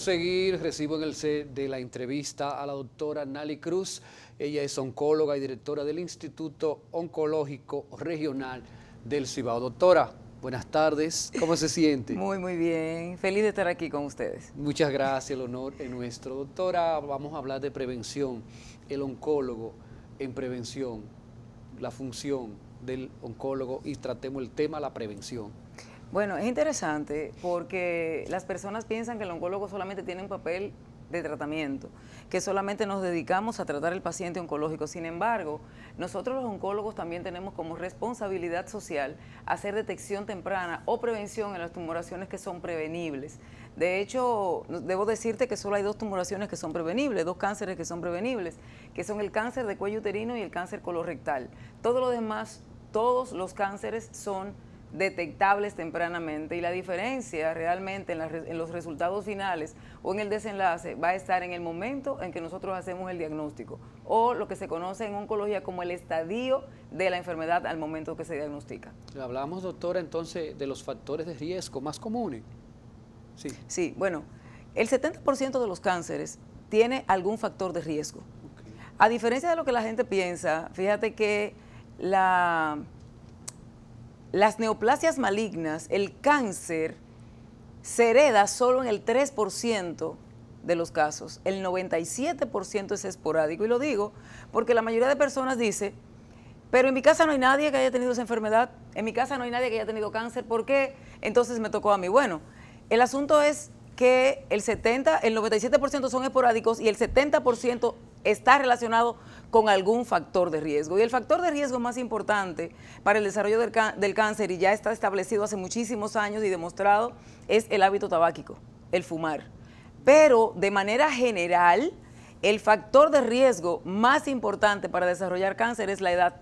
Recibo en el set de la entrevista a la doctora Nali Cruz. Ella es oncóloga y directora del Instituto Oncológico Regional del Cibao. Doctora, buenas tardes. ¿Cómo se siente? Muy bien. Feliz de estar aquí con ustedes. Muchas gracias, el honor es nuestro. Doctora, vamos a hablar de prevención. El oncólogo en prevención, la función del oncólogo y tratemos el tema, la prevención. Bueno, es interesante porque las personas piensan que el oncólogo solamente tiene un papel de tratamiento, que solamente nos dedicamos a tratar el paciente oncológico. Sin embargo, nosotros los oncólogos también tenemos como responsabilidad social hacer detección temprana o prevención en las tumoraciones que son prevenibles. De hecho, debo decirte que solo hay dos tumoraciones que son prevenibles, dos cánceres que son prevenibles, que son el cáncer de cuello uterino y el cáncer colorectal. Todo lo demás, todos los cánceres son detectables tempranamente, y la diferencia realmente en los resultados finales o en el desenlace va a estar en el momento en que nosotros hacemos el diagnóstico, o lo que se conoce en oncología como el estadio de la enfermedad al momento que se diagnostica. Hablamos, doctora, entonces de los factores de riesgo más comunes. Sí, bueno, el 70% de los cánceres tiene algún factor de riesgo. Okay. A diferencia de lo que la gente piensa, fíjate que las neoplasias malignas, el cáncer, se hereda solo en el 3% de los casos. El 97% es esporádico. Y lo digo porque la mayoría de personas dice, pero en mi casa no hay nadie que haya tenido esa enfermedad, en mi casa no hay nadie que haya tenido cáncer, ¿por qué entonces me tocó a mí? Bueno, el asunto es que el 97% son esporádicos y el 70% está relacionado con algún factor de riesgo. Y el factor de riesgo más importante para el desarrollo del cáncer, y ya está establecido hace muchísimos años y demostrado, es el hábito tabáquico, el fumar. Pero de manera general, el factor de riesgo más importante para desarrollar cáncer es la edad,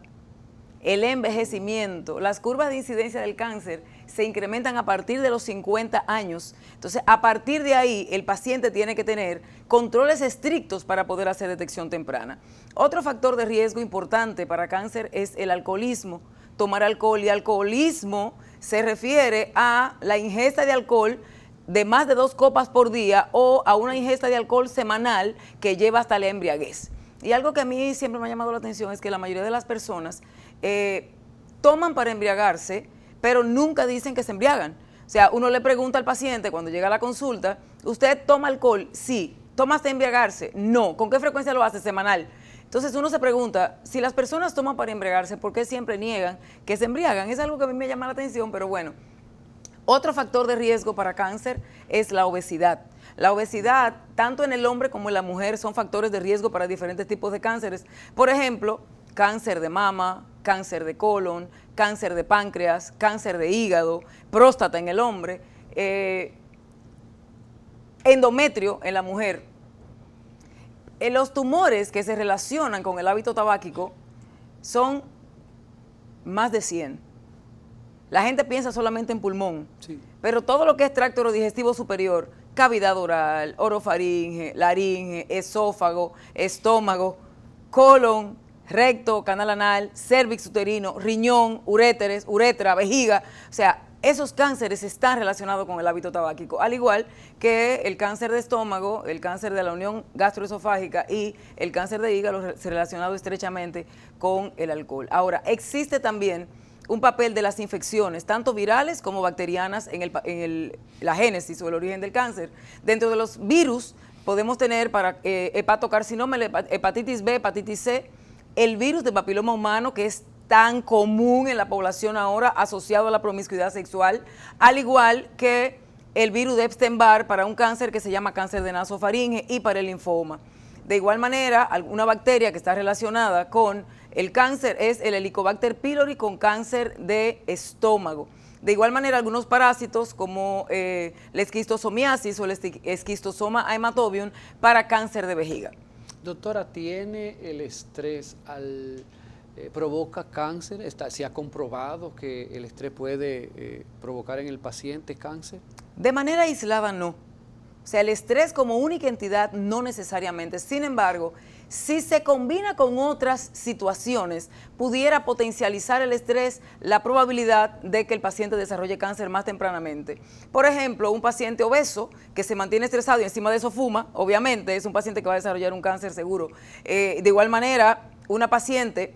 el envejecimiento. Las curvas de incidencia del cáncer se incrementan a partir de los 50 años. Entonces, a partir de ahí, el paciente tiene que tener controles estrictos para poder hacer detección temprana. Otro factor de riesgo importante para cáncer es el alcoholismo, tomar alcohol, y alcoholismo se refiere a la ingesta de alcohol de más de 2 copas por día o a una ingesta de alcohol semanal que lleva hasta la embriaguez. Y algo que a mí siempre me ha llamado la atención es que la mayoría de las personas toman para embriagarse, pero nunca dicen que se embriagan. O sea, uno le pregunta al paciente cuando llega a la consulta, ¿usted toma alcohol? Sí. ¿Toma hasta embriagarse? No. ¿Con qué frecuencia lo hace? Semanal. Entonces uno se pregunta, si las personas toman para embriagarse, ¿por qué siempre niegan que se embriagan? Es algo que a mí me llama la atención, pero bueno. Otro factor de riesgo para cáncer es la obesidad. La obesidad, tanto en el hombre como en la mujer, son factores de riesgo para diferentes tipos de cánceres. Por ejemplo, cáncer de mama, cáncer de colon, cáncer de páncreas, cáncer de hígado, próstata en el hombre, endometrio en la mujer. Los tumores que se relacionan con el hábito tabáquico son más de 100. La gente piensa solamente en pulmón, sí, pero todo lo que es tracto orodigestivo superior, cavidad oral, orofaringe, laringe, esófago, estómago, colon, recto, canal anal, cérvix uterino, riñón, uréteres, uretra, vejiga, o sea, esos cánceres están relacionados con el hábito tabáquico, al igual que el cáncer de estómago, el cáncer de la unión gastroesofágica y el cáncer de hígado relacionado estrechamente con el alcohol. Ahora, existe también un papel de las infecciones, tanto virales como bacterianas, en la génesis o el origen del cáncer. Dentro de los virus podemos tener para hepatocarcinoma, hepatitis B, hepatitis C, el virus de papiloma humano, que es tan común en la población ahora, asociado a la promiscuidad sexual, al igual que el virus de Epstein-Barr para un cáncer que se llama cáncer de nasofaringe y para el linfoma. De igual manera, una bacteria que está relacionada con el cáncer es el Helicobacter pylori con cáncer de estómago. De igual manera, algunos parásitos como la esquistosomiasis o el esquistosoma haematobium para cáncer de vejiga. Doctora, ¿tiene el estrés provoca cáncer? ¿Se ha comprobado que el estrés puede provocar en el paciente cáncer? De manera aislada no. O sea, el estrés como única entidad no necesariamente. Sin embargo, si se combina con otras situaciones, pudiera potencializar el estrés, la probabilidad de que el paciente desarrolle cáncer más tempranamente. Por ejemplo, un paciente obeso que se mantiene estresado y encima de eso fuma, obviamente es un paciente que va a desarrollar un cáncer seguro. De igual manera, una paciente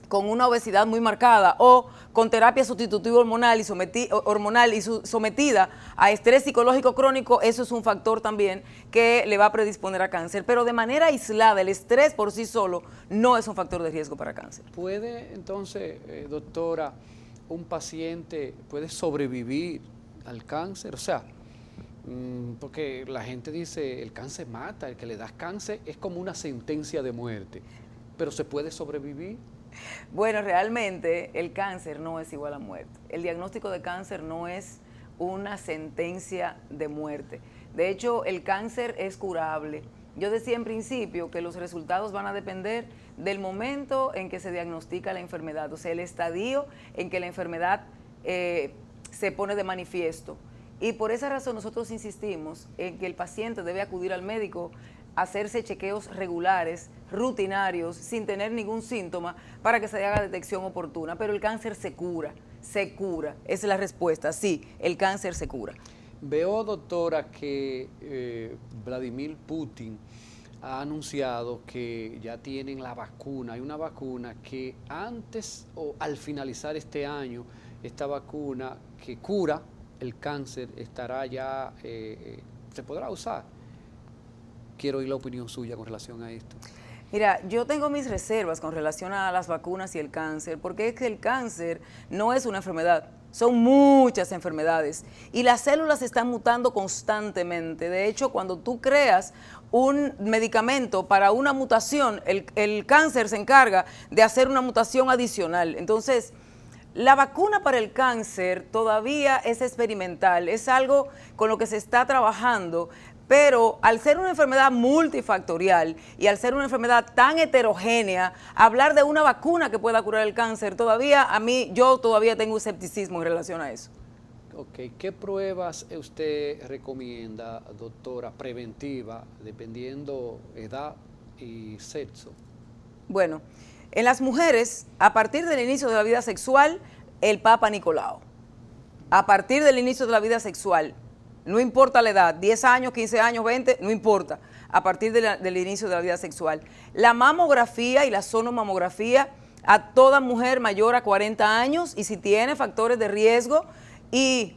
con una obesidad muy marcada o con terapia sustitutiva hormonal y sometida a estrés psicológico crónico, eso es un factor también que le va a predisponer a cáncer. Pero de manera aislada, el estrés por sí solo no es un factor de riesgo para cáncer. ¿Puede entonces, doctora, un paciente puede sobrevivir al cáncer? O sea, porque la gente dice, el cáncer mata, el que le das cáncer es como una sentencia de muerte, pero ¿se puede sobrevivir? Bueno, realmente el cáncer no es igual a muerte. El diagnóstico de cáncer no es una sentencia de muerte. De hecho, el cáncer es curable. Yo decía en principio que los resultados van a depender del momento en que se diagnostica la enfermedad, o sea, el estadio en que la enfermedad se pone de manifiesto. Y por esa razón nosotros insistimos en que el paciente debe acudir al médico, hacerse chequeos regulares, rutinarios, sin tener ningún síntoma, para que se haga detección oportuna. Pero el cáncer se cura, esa es la respuesta, sí, el cáncer se cura. Veo, doctora, que Vladimir Putin ha anunciado que ya tienen la vacuna. Hay una vacuna que antes o al finalizar este año, esta vacuna que cura el cáncer estará ya, se podrá usar. Quiero oír la opinión suya con relación a esto. Mira, yo tengo mis reservas con relación a las vacunas y el cáncer, porque es que el cáncer no es una enfermedad, son muchas enfermedades y las células están mutando constantemente. De hecho, cuando tú creas un medicamento para una mutación, el cáncer se encarga de hacer una mutación adicional. Entonces, la vacuna para el cáncer todavía es experimental, es algo con lo que se está trabajando. Pero al ser una enfermedad multifactorial y al ser una enfermedad tan heterogénea, hablar de una vacuna que pueda curar el cáncer, yo todavía tengo escepticismo en relación a eso. Ok, ¿qué pruebas usted recomienda, doctora, preventiva, dependiendo edad y sexo? Bueno, en las mujeres, a partir del inicio de la vida sexual, el Papa Nicolau. A partir del inicio de la vida sexual, no importa la edad, 10 años, 15 años, 20, no importa, a partir del inicio de la vida sexual. La mamografía y la sonomamografía a toda mujer mayor a 40 años y si tiene factores de riesgo y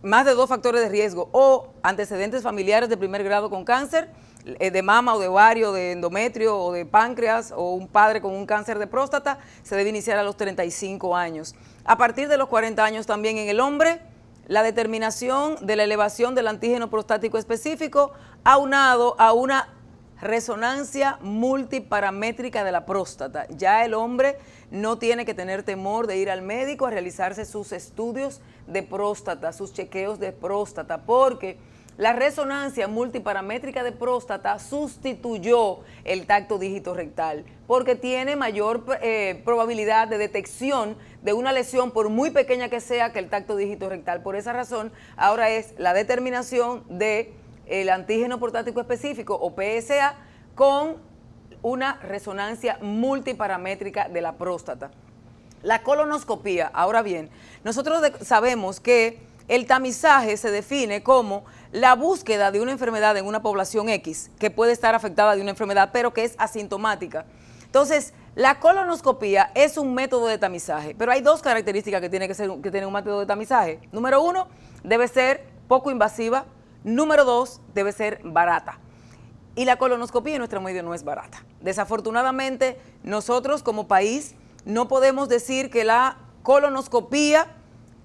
más de 2 factores de riesgo o antecedentes familiares de primer grado con cáncer, de mama o de ovario, de endometrio o de páncreas o un padre con un cáncer de próstata, se debe iniciar a los 35 años. A partir de los 40 años también en el hombre, la determinación de la elevación del antígeno prostático específico aunado a una resonancia multiparamétrica de la próstata. Ya el hombre no tiene que tener temor de ir al médico a realizarse sus estudios de próstata, sus chequeos de próstata, porque la resonancia multiparamétrica de próstata sustituyó el tacto dígito rectal porque tiene mayor probabilidad de detección de una lesión, por muy pequeña que sea, que el tacto dígito rectal. Por esa razón, ahora es la determinación del antígeno prostático específico o PSA con una resonancia multiparamétrica de la próstata. La colonoscopía, ahora bien, nosotros sabemos que el tamizaje se define como la búsqueda de una enfermedad en una población X que puede estar afectada de una enfermedad, pero que es asintomática. Entonces, la colonoscopía es un método de tamizaje, pero hay 2 características que tiene que tener un método de tamizaje. Número 1, debe ser poco invasiva. Número 2, debe ser barata. Y la colonoscopía en nuestro medio no es barata. Desafortunadamente, nosotros como país no podemos decir que la colonoscopía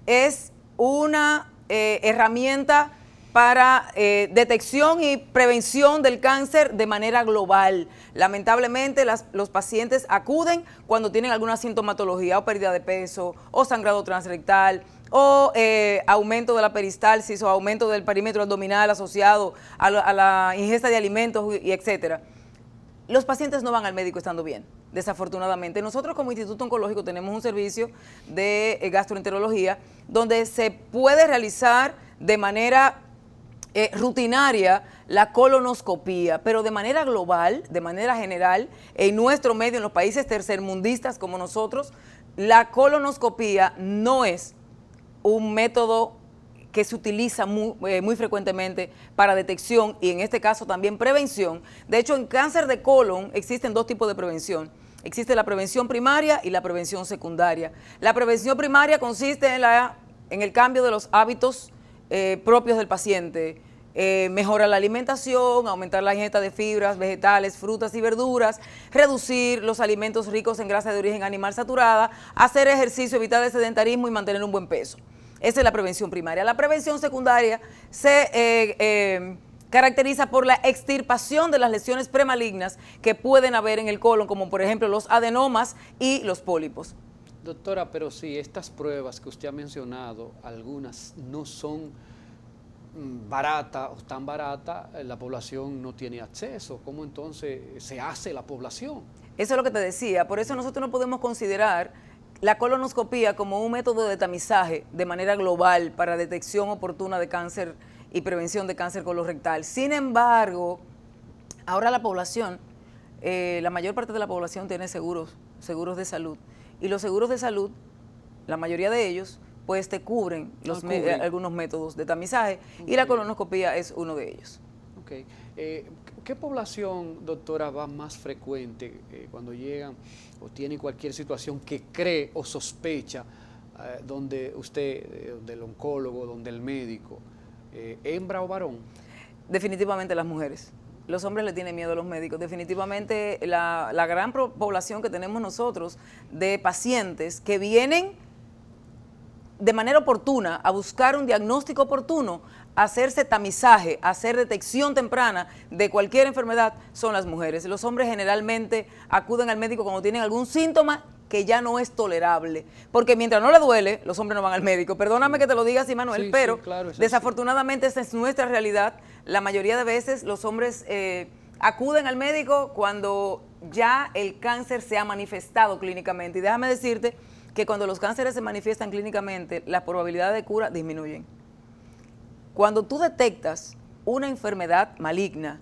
es una herramienta para detección y prevención del cáncer de manera global. Lamentablemente los pacientes acuden cuando tienen alguna sintomatología o pérdida de peso o sangrado transrectal o aumento de la peristalsis o aumento del perímetro abdominal asociado a la ingesta de alimentos y etcétera. Los pacientes no van al médico estando bien, desafortunadamente. Nosotros como Instituto Oncológico tenemos un servicio de gastroenterología donde se puede realizar de manera rutinaria la colonoscopía, pero de manera global, de manera general, en nuestro medio, en los países tercermundistas como nosotros, la colonoscopía no es un método que se utiliza muy frecuentemente para detección y en este caso también prevención. De hecho, en cáncer de colon existen dos tipos de prevención. Existe la prevención primaria y la prevención secundaria. La prevención primaria consiste en el cambio de los hábitos propios del paciente, mejorar la alimentación, aumentar la ingesta de fibras, vegetales, frutas y verduras, reducir los alimentos ricos en grasa de origen animal saturada, hacer ejercicio, evitar el sedentarismo y mantener un buen peso. Esa es la prevención primaria. La prevención secundaria se caracteriza por la extirpación de las lesiones premalignas que pueden haber en el colon, como por ejemplo los adenomas y los pólipos. Doctora, pero si estas pruebas que usted ha mencionado, algunas no son baratas o tan baratas, la población no tiene acceso. ¿Cómo entonces se hace la población? Eso es lo que te decía. Por eso nosotros no podemos considerar la colonoscopía como un método de tamizaje de manera global para detección oportuna de cáncer y prevención de cáncer colorectal. Sin embargo, ahora la población, la mayor parte de la población tiene seguros de salud. Y los seguros de salud, la mayoría de ellos, pues te cubren algunos métodos de tamizaje y la colonoscopía es uno de ellos. Okay. ¿Qué población, doctora, va más frecuente cuando llegan o tienen cualquier situación que cree o sospecha donde usted, donde el oncólogo, donde el médico, hembra o varón? Definitivamente las mujeres. Los hombres le tienen miedo a los médicos. Definitivamente la gran población que tenemos nosotros de pacientes que vienen de manera oportuna a buscar un diagnóstico oportuno, a hacerse tamizaje, a hacer detección temprana de cualquier enfermedad, son las mujeres. Los hombres generalmente acuden al médico cuando tienen algún síntoma que ya no es tolerable, porque mientras no le duele, los hombres no van al médico. Perdóname que te lo diga así, Manuel, pero sí, claro, desafortunadamente esa es nuestra realidad. La mayoría de veces los hombres acuden al médico cuando ya el cáncer se ha manifestado clínicamente. Y déjame decirte que cuando los cánceres se manifiestan clínicamente, las probabilidades de cura disminuyen. Cuando tú detectas una enfermedad maligna,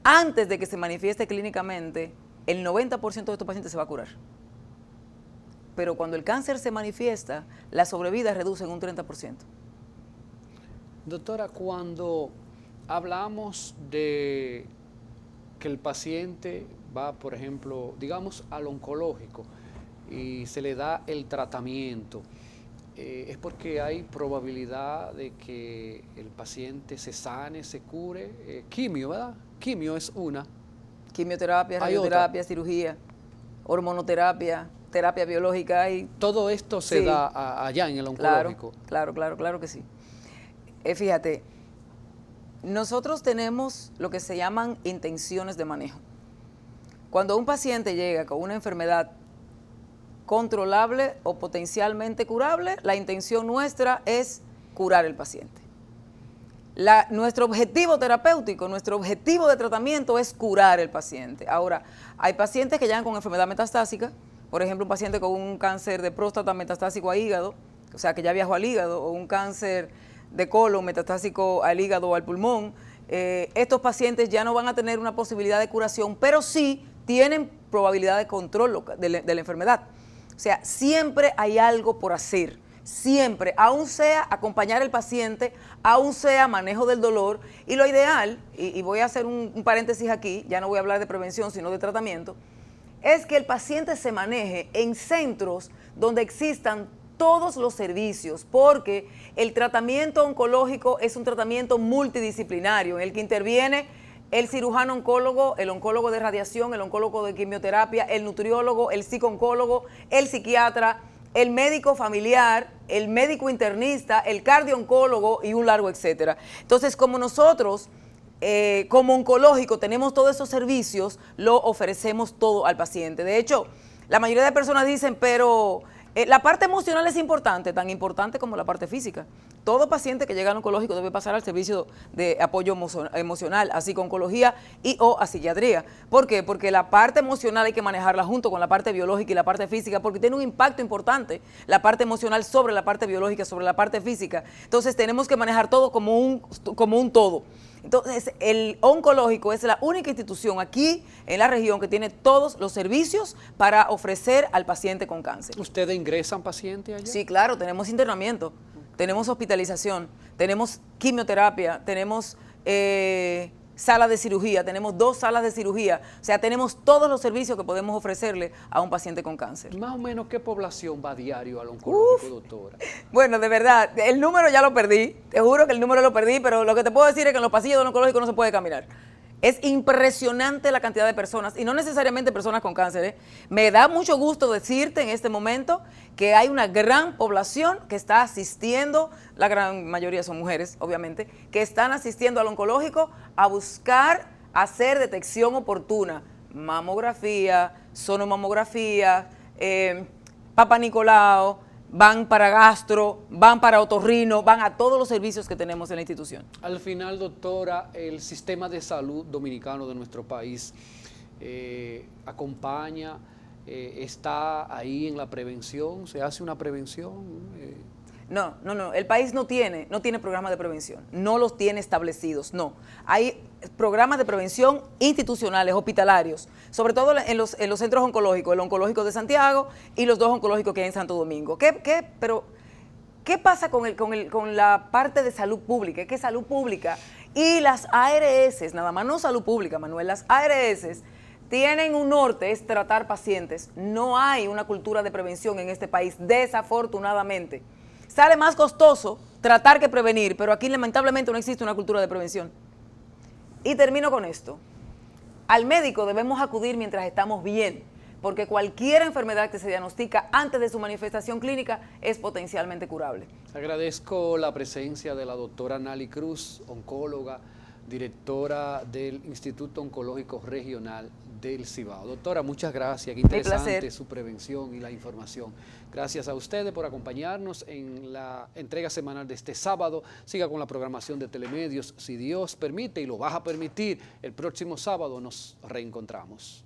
antes de que se manifieste clínicamente, el 90% de estos pacientes se va a curar. Pero cuando el cáncer se manifiesta, la sobrevida reduce en un 30%. Doctora, cuando hablamos de que el paciente va, por ejemplo, digamos al oncológico y se le da el tratamiento, es porque hay probabilidad de que el paciente se sane, se cure. Quimio, ¿verdad? Quimio es una. Quimioterapia, radioterapia, cirugía, hormonoterapia, terapia biológica. Y todo esto se da allá en el oncológico. Claro que sí. Fíjate, nosotros tenemos lo que se llaman intenciones de manejo. Cuando un paciente llega con una enfermedad controlable o potencialmente curable, la intención nuestra es curar al paciente. Nuestro objetivo terapéutico, nuestro objetivo de tratamiento es curar al paciente. Ahora, hay pacientes que llegan con enfermedad metastásica, por ejemplo, un paciente con un cáncer de próstata metastásico a hígado, o sea, que ya viajó al hígado, o un cáncer de colon metastásico al hígado o al pulmón. Estos pacientes ya no van a tener una posibilidad de curación, pero sí tienen probabilidad de control de la enfermedad. O sea, siempre hay algo por hacer, siempre, aún sea acompañar al paciente, aún sea manejo del dolor, y lo ideal, y voy a hacer un paréntesis aquí, ya no voy a hablar de prevención, sino de tratamiento, es que el paciente se maneje en centros donde existan todos los servicios, porque el tratamiento oncológico es un tratamiento multidisciplinario en el que interviene el cirujano oncólogo, el oncólogo de radiación, el oncólogo de quimioterapia, el nutriólogo, el psicooncólogo, el psiquiatra, el médico familiar, el médico internista, el cardiooncólogo y un largo etcétera. Entonces, como nosotros, como oncológico, tenemos todos esos servicios, lo ofrecemos todo al paciente. De hecho, la mayoría de personas dicen, pero La parte emocional es importante, tan importante como la parte física. Todo paciente que llega al oncológico debe pasar al servicio de apoyo emocional, así con oncología y o a psiquiatría. ¿Por qué? Porque la parte emocional hay que manejarla junto con la parte biológica y la parte física, porque tiene un impacto importante la parte emocional sobre la parte biológica, sobre la parte física. Entonces tenemos que manejar todo como un todo. Entonces, el oncológico es la única institución aquí en la región que tiene todos los servicios para ofrecer al paciente con cáncer. ¿Ustedes ingresan pacientes allá? Sí, claro, tenemos internamiento, tenemos hospitalización, tenemos quimioterapia, tenemos sala de cirugía, tenemos 2 salas de cirugía, o sea, tenemos todos los servicios que podemos ofrecerle a un paciente con cáncer. Más o menos, ¿qué población va diario al oncológico, doctora? Bueno, de verdad, el número ya lo perdí, te juro que el número lo perdí, pero lo que te puedo decir es que en los pasillos del oncológico no se puede caminar. Es impresionante la cantidad de personas, y no necesariamente personas con cáncer, ¿eh? Me da mucho gusto decirte en este momento que hay una gran población que está asistiendo, la gran mayoría son mujeres, obviamente, que están asistiendo al oncológico a buscar hacer detección oportuna, mamografía, sonomamografía, Papa Nicolau, van para gastro, van para otorrino, van a todos los servicios que tenemos en la institución. Al final, doctora, el sistema de salud dominicano de nuestro país acompaña, está ahí en la prevención, se hace una prevención. No, el país no tiene programas de prevención, no los tiene establecidos, no. Hay programas de prevención institucionales, hospitalarios, sobre todo en los centros oncológicos, el oncológico de Santiago y los 2 oncológicos que hay en Santo Domingo. Pero ¿qué pasa con la parte de salud pública? Es que salud pública y las ARS, nada más no salud pública, Manuel, las ARS tienen un norte, es tratar pacientes. No hay una cultura de prevención en este país, desafortunadamente. Sale más costoso tratar que prevenir, pero aquí lamentablemente no existe una cultura de prevención. Y termino con esto. Al médico debemos acudir mientras estamos bien, porque cualquier enfermedad que se diagnostica antes de su manifestación clínica es potencialmente curable. Agradezco la presencia de la doctora Nali Cruz, oncóloga, directora del Instituto Oncológico Regional del Cibao. Doctora, muchas gracias. Qué interesante su prevención y la información. Gracias a ustedes por acompañarnos en la entrega semanal de este sábado. Siga con la programación de Telemedios, si Dios permite y lo va a permitir. El próximo sábado nos reencontramos.